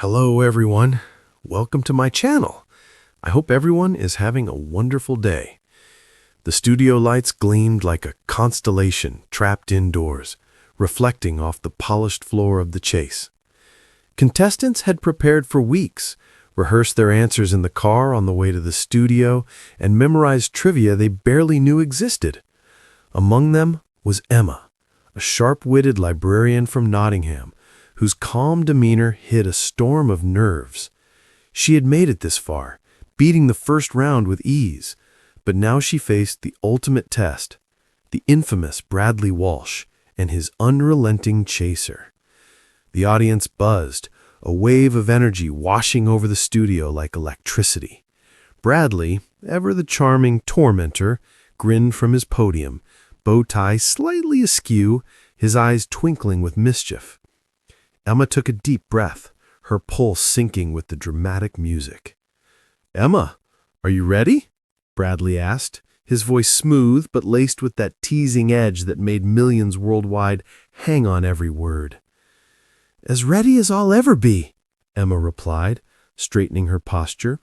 Hello everyone, welcome to my channel. I hope everyone is having a wonderful day. The studio lights gleamed like a constellation trapped indoors, reflecting off the polished floor of the chase. Contestants had prepared for weeks, rehearsed their answers in the car on the way to the studio, and memorized trivia they barely knew existed. Among them was Emma, a sharp-witted librarian from Nottingham, whose calm demeanor hid a storm of nerves. She had made it this far, beating the first round with ease, but now she faced the ultimate test, the infamous Bradley Walsh and his unrelenting chaser. The audience buzzed, a wave of energy washing over the studio like electricity. Bradley, ever the charming tormentor, grinned from his podium, bow tie slightly askew, his eyes twinkling with mischief. Emma took a deep breath, her pulse sinking with the dramatic music. "Emma, are you ready?" Bradley asked, his voice smooth but laced with that teasing edge that made millions worldwide hang on every word. "As ready as I'll ever be," Emma replied, straightening her posture.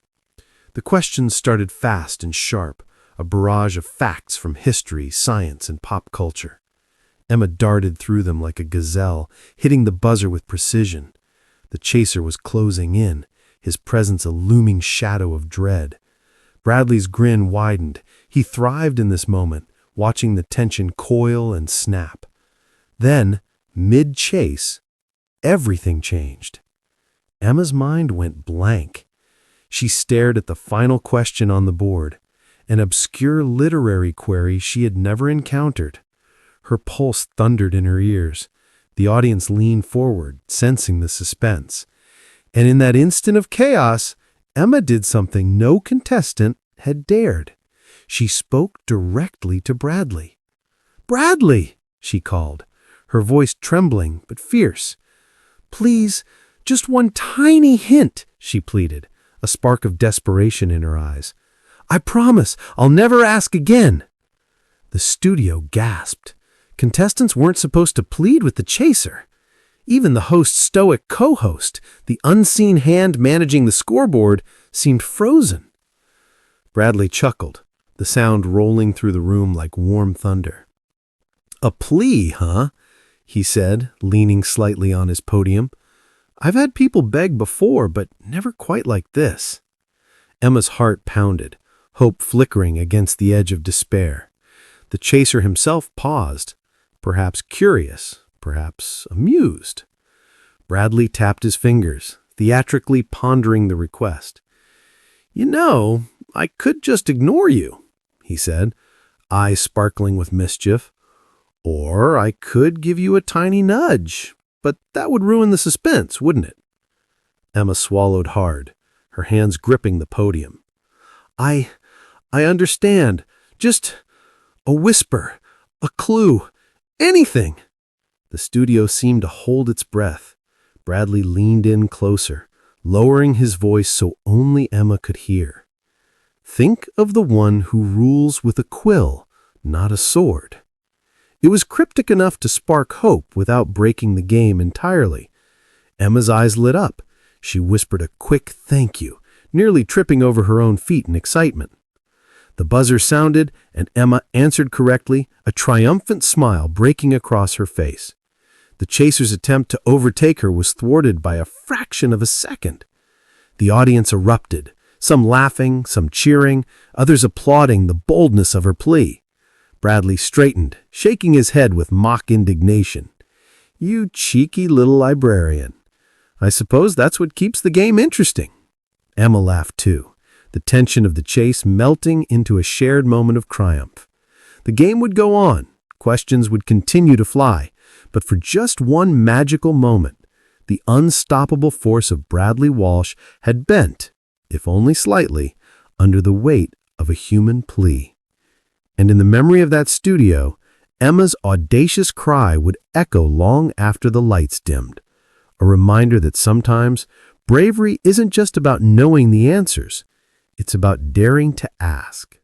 The questions started fast and sharp, a barrage of facts from history, science, and pop culture. Emma darted through them like a gazelle, hitting the buzzer with precision. The chaser was closing in, his presence a looming shadow of dread. Bradley's grin widened. He thrived in this moment, watching the tension coil and snap. Then, mid-chase, everything changed. Emma's mind went blank. She stared at the final question on the board, an obscure literary query she had never encountered. Her pulse thundered in her ears. The audience leaned forward, sensing the suspense. And in that instant of chaos, Emma did something no contestant had dared. She spoke directly to Bradley. "Bradley!" she called, her voice trembling but fierce. "Please, just one tiny hint," she pleaded, a spark of desperation in her eyes. "I promise I'll never ask again." The studio gasped. Contestants weren't supposed to plead with the chaser. Even the host's stoic co-host, the unseen hand managing the scoreboard, seemed frozen. Bradley chuckled, the sound rolling through the room like warm thunder. "A plea, huh?" he said, leaning slightly on his podium. "I've had people beg before, but never quite like this." Emma's heart pounded, hope flickering against the edge of despair. The chaser himself paused, perhaps curious, perhaps amused. Bradley tapped his fingers, theatrically pondering the request. "You know, I could just ignore you," he said, eyes sparkling with mischief. "Or I could give you a tiny nudge, but that would ruin the suspense, wouldn't it?" Emma swallowed hard, her hands gripping the podium. I understand. Just a whisper, a clue. Anything!" The studio seemed to hold its breath. Bradley leaned in closer, lowering his voice so only Emma could hear. "Think of the one who rules with a quill, not a sword." It was cryptic enough to spark hope without breaking the game entirely. Emma's eyes lit up. She whispered a quick thank you, nearly tripping over her own feet in excitement. The buzzer sounded, and Emma answered correctly, a triumphant smile breaking across her face. The chaser's attempt to overtake her was thwarted by a fraction of a second. The audience erupted, some laughing, some cheering, others applauding the boldness of her plea. Bradley straightened, shaking his head with mock indignation. "You cheeky little librarian. I suppose that's what keeps the game interesting." Emma laughed too, the tension of the chase melting into a shared moment of triumph. The game would go on, questions would continue to fly, but for just one magical moment, the unstoppable force of Bradley Walsh had bent, if only slightly, under the weight of a human plea. And in the memory of that studio, Emma's audacious cry would echo long after the lights dimmed, a reminder that sometimes bravery isn't just about knowing the answers. It's about daring to ask.